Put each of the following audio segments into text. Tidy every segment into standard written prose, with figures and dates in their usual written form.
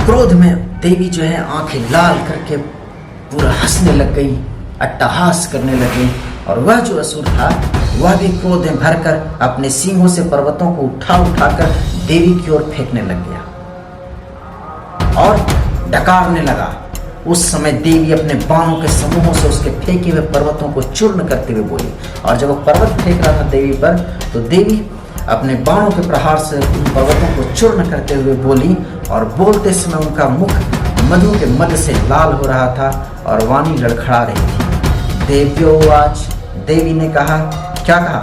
क्रोध में देवी जो है आंखें लाल करके पूरा हंसने लग गई, अट्टहास करने लगी। और वह जो असुर था वह भी क्रोध में भरकर अपने सींगों से पर्वतों को उठाकर देवी की ओर फेंकने लग गया और डकारने लगा। उस समय देवी अपने बाणों के समूहों से उसके फेंके हुए पर्वतों को चूर्ण करते हुए बोली। और जब वो पर्वत फेंक रहा था देवी पर, तो देवी अपने बाणों के प्रहार से उन पर्वतों को चूर्ण करते हुए बोली। और बोलते समय उनका मुख मधु के मद से लाल हो रहा था और वाणी लड़खड़ा रही थी। देव्योवाच, देवी ने कहा, क्या कहा?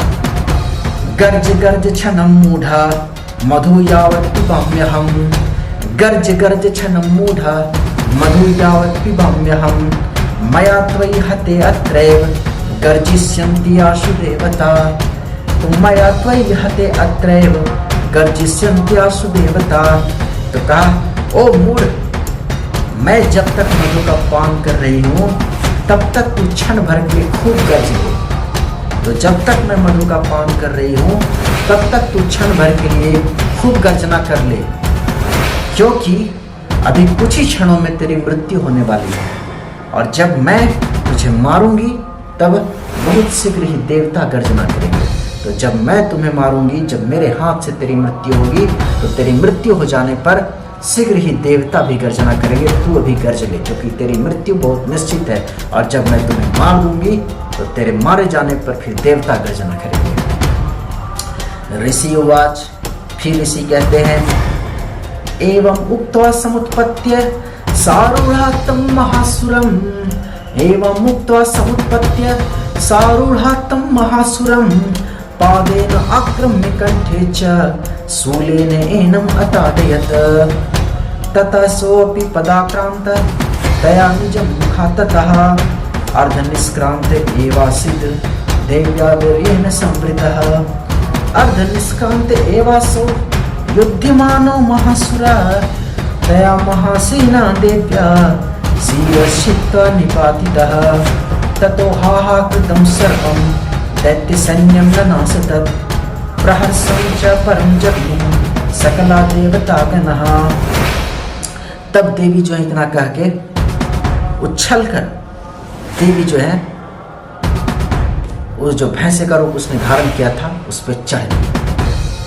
गर्ज गर्ज छनम मूढ़ा मधु यावत् पिबाम्यहम्। गर्ज गर्ज छनम मूढ़ा मधु यावत् पिबाम्यहम्। मया त्वयि हते अत्रैव गर्जिष्यन्ति आशु देवता। मया त्वयि हते अत्रैव गर्जिष्यन्ति आशु देवता। तो कहा, ओ मूढ़, मैं जब तक मधु का पान कर रही हूँ तब तक तू क्षण भर के लिए खूब गर्ज ले। तो जब तक मैं मधु का पान कर रही हूँ तब तक तू क्षण भर के लिए खूब गर्जना कर ले, क्योंकि अभी कुछ ही क्षणों में तेरी मृत्यु होने वाली है। और जब मैं तुझे मारूंगी तब बहुत शीघ्र ही देवता गर्जना करेंगे। तो जब मैं तुम्हें मारूंगी, जब मेरे हाथ से तेरी मृत्यु होगी, तो तेरी मृत्यु हो जाने पर शीघ्र ही देवता भी गर्जना करेंगे। तू अभी गर्ज ले, क्योंकि तेरी मृत्यु बहुत निश्चित है। और जब मैं तुम्हें मार दूंगी तो तेरे मारे जाने पर फिर देवता गर्जना करेंगे। ऋषि उवाच, फिर ऋषि कहते हैं, एवं उक्त्वा समुत्पत्य सारूढ़ात्तं महासुरम्। एवं उक्त्वा समुत्पत्य सारूढ़ात्तं महासुरम्। पादेन आक्रम्य कंठे च शूलेन एनम् अताडयत्। ततः सोऽपि पदाक्रान्तः तया निजं मुखात्ततः। अर्धनिष्क्रान्त एवासीत् देव्या वीर्येण संवृतः। अर्धनिष्क्रान्त एवासौ युध्यमानो महासुरः। तया महासेना देव्या शिरश्छित्त्वा निपातितः। ततो हाहाकृतं सर्वं दैत्यसैन्यं ननाशतत्। प्रहर्षं च परं जग्मुः सकला देवतागणः। तब देवी जो है इतना कह के उछल कर देवी जो है उस जो भैंसे का रूप उसने धारण किया था उस पर चढ़ गई।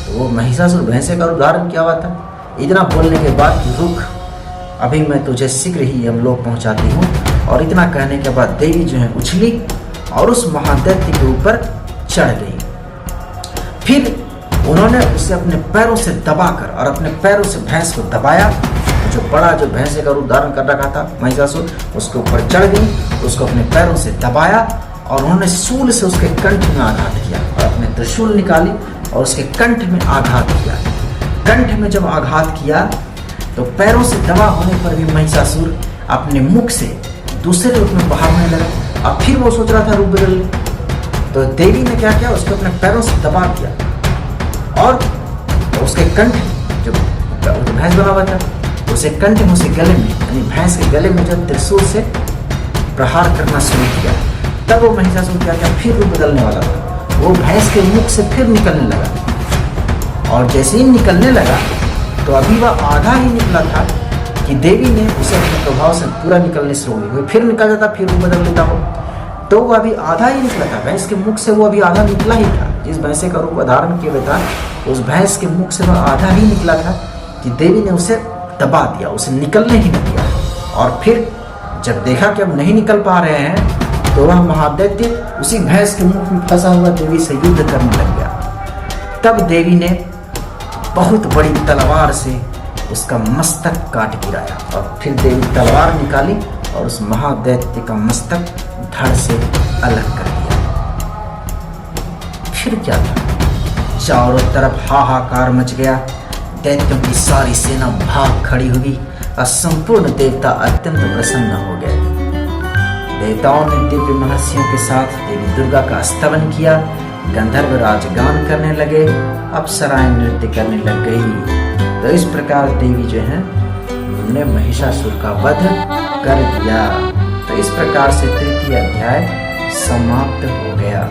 तो वो महिषासुर भैंसे का रूप धारण किया हुआ था। इतना बोलने के बाद, रुक, अभी मैं तुझे शीघ्र ही हम लोग पहुंचाती हूँ। और इतना कहने के बाद देवी जो है उछली और उस महादैत्य के ऊपर चढ़ गई। फिर उन्होंने उसे अपने पैरों से दबाकर और अपने पैरों से भैंस को दबाया। जो बड़ा जो भैंसे का रूप धारण कर रखा था महिषासुर, उसके ऊपर चढ़ गई, उसको अपने पैरों से दबाया और उन्होंने शूल से उसके कंठ में आघात किया और अपने त्रिशूल निकाली और उसके कंठ में आघात किया। कंठ में जब आघात किया तो पैरों से दबा होने पर भी महिषासुर अपने मुख से दूसरे रूप में बाहर आने लगा। अब फिर वो सोच रहा था रूप बदल। तो देवी ने क्या किया, उसको अपने पैरों से दबा दिया और उसके कंठ जो भैंस बना हुआ था उसे कंठ में, उसे गले में, यानी भैंस के गले में जब त्रिशूल से प्रहार करना शुरू किया, तब वो महिषासुर क्या किया, फिर रूप बदलने वाला था। वो भैंस के मुख से फिर निकलने लगा और जैसे ही निकलने लगा तो अभी वह आधा ही निकला था कि देवी ने उसे अपने प्रभाव से पूरा निकलने शुरू हो गई। फिर निकल जाता, फिर रूप बदल लेता हो, तो वो अभी आधा ही निकला था। भैंस के मुख से वो अभी आधा निकला ही था। जिस भैंसे का रूप धारण किया था उस भैंस के मुख से वह आधा ही निकला था कि देवी ने उसे दबा दिया, उसे निकलने ही नहीं दिया। और फिर जब देखा कि अब नहीं निकल पा रहे हैं तो वह महादैत्य उसी भैंस के मुख में फंसा हुआ देवी से युद्ध करने लग गया। तब देवी ने बहुत बड़ी तलवार से उसका मस्तक काट गिराया और फिर देवी तलवार निकाली और उस महादैत्य का मस्तक धड़ से अलग कर दिया। फिर क्या था, चारों तरफ हाहाकार मच गया। दैत्यों की सारी सेना भाग खड़ी हुई और संपूर्ण देवता अत्यंत प्रसन्न हो गए। देवताओं ने दिव्य महर्षियों के साथ देवी दुर्गा का स्तवन किया। गंधर्व राज गान करने लगे, अप्सराएं नृत्य करने लग गई। तो इस प्रकार देवी जो है उन्होंने महिषासुर का वध कर दिया। तो इस प्रकार से तृतीय अध्याय समाप्त हो गया।